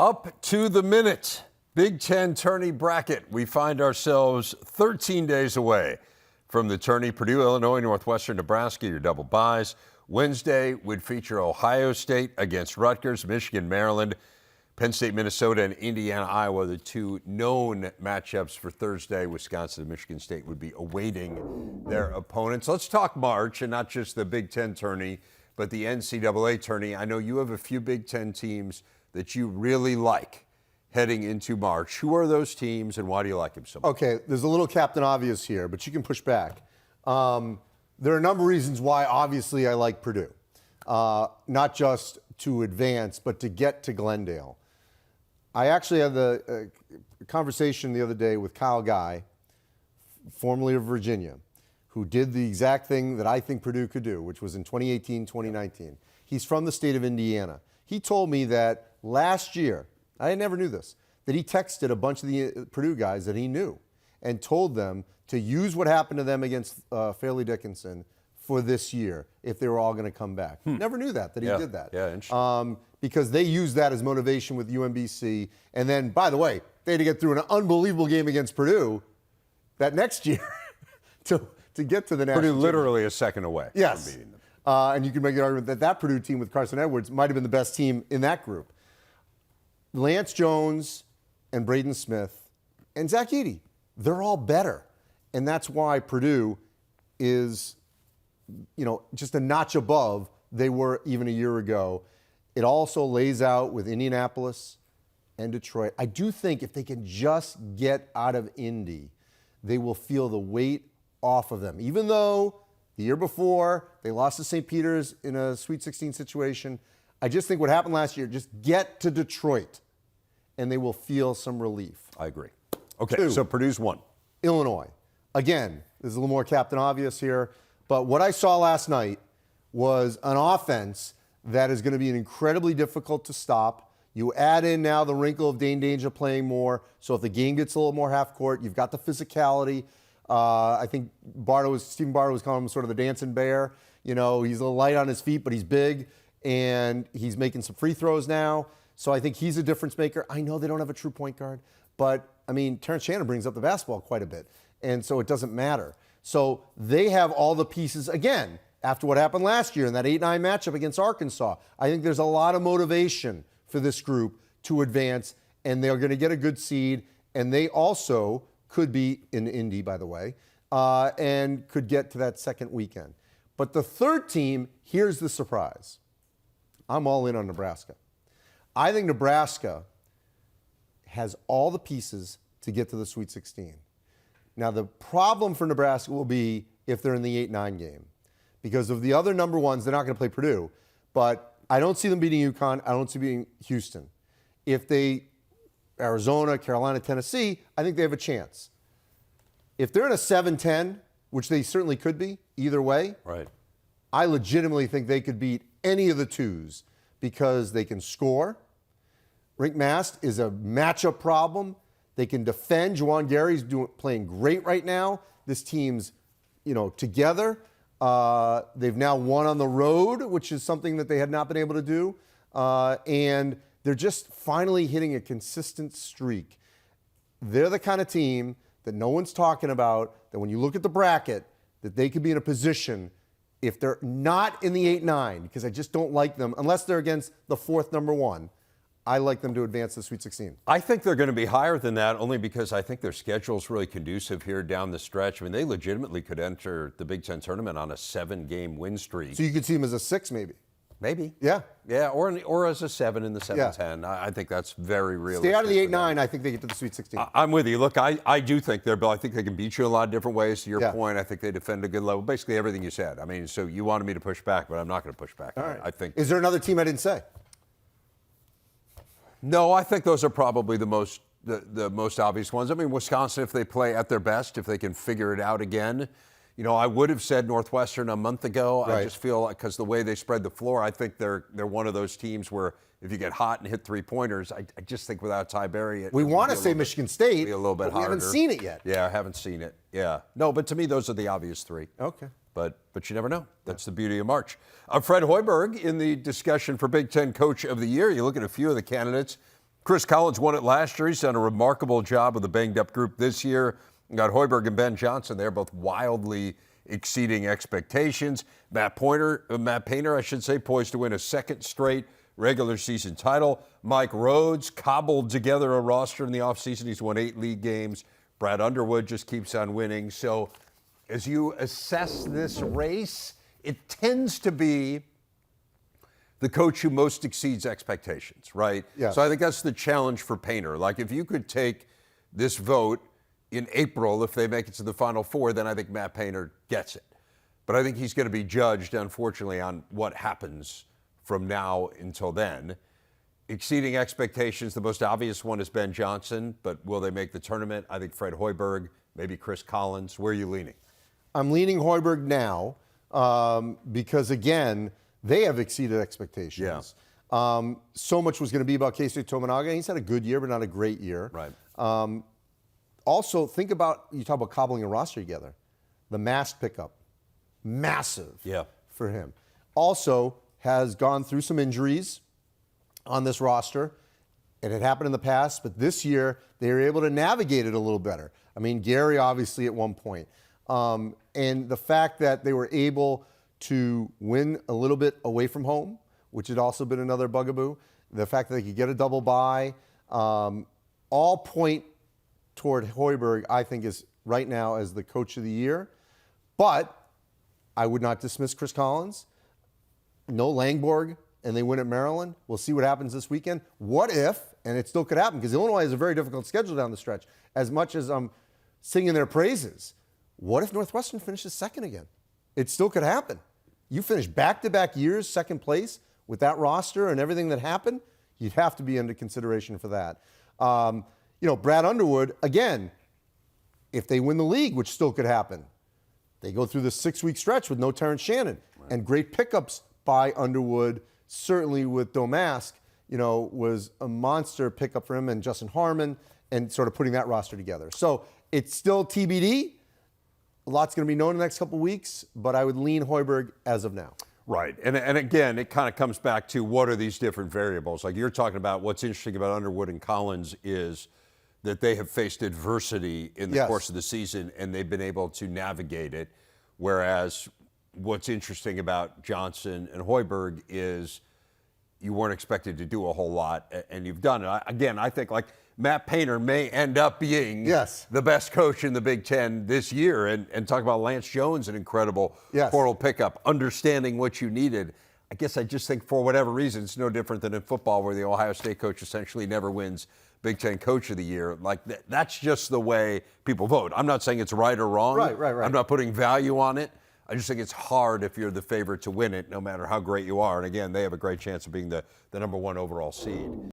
Up to the minute, Big Ten tourney bracket. We find ourselves 13 days away from the tourney. Purdue, Illinois, Northwestern, Nebraska, your double byes. Wednesday would feature Ohio State against Rutgers, Michigan, Maryland, Penn State, Minnesota, and Indiana, Iowa, the two known matchups for Thursday. Wisconsin and Michigan State would be awaiting their opponents. Let's talk March, and not just the Big Ten tourney, but the NCAA tourney. I know you have a few Big Ten teams that you really like heading into March. Who are those teams, and why do you like them so much? Okay, there's a little Captain Obvious here, but you can push back. There are a number of reasons why, obviously, I like Purdue. Not just to advance, but to get to Glendale. I actually had a conversation the other day with Kyle Guy, formerly of Virginia, who did the exact thing that I think Purdue could do, which was in 2018, 2019. He's from the state of Indiana. He told me that last year, I never knew this, that he texted a bunch of the Purdue guys that he knew and told them to use what happened to them against Fairleigh Dickinson for this year if they were all going to come back. Never knew that he did that. Yeah, interesting. Because they used that as motivation with UMBC. And then, by the way, they had to get through an unbelievable game against Purdue that next year to get to the national Purdue literally a second away from beating them. And you can make the argument that that Purdue team with Carson Edwards might have been the best team in that group. Lance Jones and Braden Smith and Zach Edey, they're all better. And that's why Purdue is, just a notch above they were even a year ago. It also lays out with Indianapolis and Detroit. I do think if they can just get out of Indy, they will feel the weight off of them. Even though the year before they lost to St. Peter's in a Sweet 16 situation, I just think what happened last year, just get to Detroit and they will feel some relief. I agree. Okay, so Purdue's one. Illinois. Again, there's a little more Captain Obvious here, but what I saw last night was an offense that is going to be incredibly difficult to stop. You add in now the wrinkle of Dane Danger playing more, so if the game gets a little more half court, you've got the physicality. I think Stephen Bardo was calling him sort of the dancing bear. He's a little light on his feet, but he's big, and he's making some free throws now. So I think he's a difference maker. I know they don't have a true point guard, but, Terrence Shannon brings up the basketball quite a bit, and so it doesn't matter. So they have all the pieces, again, after what happened last year in that 8-9 matchup against Arkansas. I think there's a lot of motivation for this group to advance, and they're going to get a good seed, and they also could be in Indy, by the way, and could get to that second weekend. But the third team, here's the surprise. I'm all in on Nebraska. I think Nebraska has all the pieces to get to the Sweet 16. Now, the problem for Nebraska will be if they're in the 8-9 game. Because of the other number ones, they're not going to play Purdue. But I don't see them beating UConn. I don't see them beating Houston. If Arizona, Carolina, Tennessee, I think they have a chance. If they're in a 7-10, which they certainly could be, either way, right, I legitimately think they could beat any of the twos because they can score. Rick Mast is a matchup problem. They can defend. Juwan Gary's playing great right now. This team's, together. They've now won on the road, which is something that they had not been able to do. And they're just finally hitting a consistent streak. They're the kind of team that no one's talking about, that when you look at the bracket, that they could be in a position, if they're not in the 8-9, because I just don't like them, unless they're against the fourth number one, I like them to advance the Sweet 16. I think they're going to be higher than that only because I think their schedule's really conducive here down the stretch. They legitimately could enter the Big Ten tournament on a 7-game win streak. So you could see them as a 6 maybe? Maybe. Yeah. Yeah, or as a 7 in the 7-10. I think that's very realistic. Stay out of the 8-9, I think they get to the Sweet 16. I'm with you. Look, I do think I think they can beat you a lot of different ways. To your point, I think they defend a good level. Basically everything you said. So you wanted me to push back, but I'm not going to push back. All right. I think. Is there another team I didn't say? No, I think those are probably the most obvious ones. Wisconsin, if they play at their best, if they can figure it out again. I would have said Northwestern a month ago. Right. I just feel like because the way they spread the floor, I think they're one of those teams where if you get hot and hit three-pointers, I just think without Ty Berry, we want to say Michigan State, be a little bit but harder. We haven't seen it yet. Yeah, I haven't seen it. Yeah, no, but to me, those are the obvious three. Okay. But you never know. That's the beauty of March. Fred Hoiberg in the discussion for Big Ten Coach of the Year. You look at a few of the candidates. Chris Collins won it last year. He's done a remarkable job with the banged-up group this year. You got Hoiberg and Ben Johnson there, both wildly exceeding expectations. Matt Painter, I should say, poised to win a second straight regular season title. Mike Rhodes cobbled together a roster in the offseason. He's won 8 league games. Brad Underwood just keeps on winning. So as you assess this race, it tends to be the coach who most exceeds expectations, right? Yeah. So I think that's the challenge for Painter. Like, if you could take this vote in April, if they make it to the Final Four, then I think Matt Painter gets it. But I think he's going to be judged, unfortunately, on what happens from now until then. Exceeding expectations, the most obvious one is Ben Johnson, but will they make the tournament? I think Fred Hoiberg, maybe Chris Collins. Where are you leaning? I'm leaning Hoiberg now because, again, they have exceeded expectations. Yeah. So much was going to be about Keisei Tominaga. He's had a good year, but not a great year. Right. Also, think about, you talk about cobbling a roster together. The Mast pickup, massive for him. Also, has gone through some injuries on this roster. It had happened in the past, but this year they were able to navigate it a little better. I mean, Gary obviously at one point. And the fact that they were able to win a little bit away from home, which had also been another bugaboo. The fact that they could get a double bye, all point toward Hoiberg, I think, is right now as the coach of the year. But I would not dismiss Chris Collins. No Langborg, and they win at Maryland. We'll see what happens this weekend. What if, and it still could happen, because Illinois has a very difficult schedule down the stretch, as much as I'm singing their praises, what if Northwestern finishes second again? It still could happen. You finish back-to-back years second place with that roster and everything that happened, you'd have to be under consideration for that. Brad Underwood, again, if they win the league, which still could happen, they go through the 6-week stretch with no Terrence Shannon. Right. And great pickups by Underwood, certainly with Domask, was a monster pickup for him, and Justin Harmon, and sort of putting that roster together. So it's still TBD. A lot's going to be known in the next couple of weeks, but I would lean Hoiberg as of now. Right. And again, it kind of comes back to what are these different variables? Like you're talking about, what's interesting about Underwood and Collins is that they have faced adversity in the course of the season, and they've been able to navigate it. Whereas what's interesting about Johnson and Hoiberg is you weren't expected to do a whole lot, and you've done it. Again, I think like Matt Painter may end up being the best coach in the Big Ten this year. And talk about Lance Jones, an incredible portal pickup, understanding what you needed. I guess I just think for whatever reason, it's no different than in football where the Ohio State coach essentially never wins Big Ten Coach of the Year. Like that's just the way people vote. I'm not saying it's right or wrong. Right. I'm not putting value on it. I just think it's hard if you're the favorite to win it, no matter how great you are. And again, they have a great chance of being the number 1 overall seed.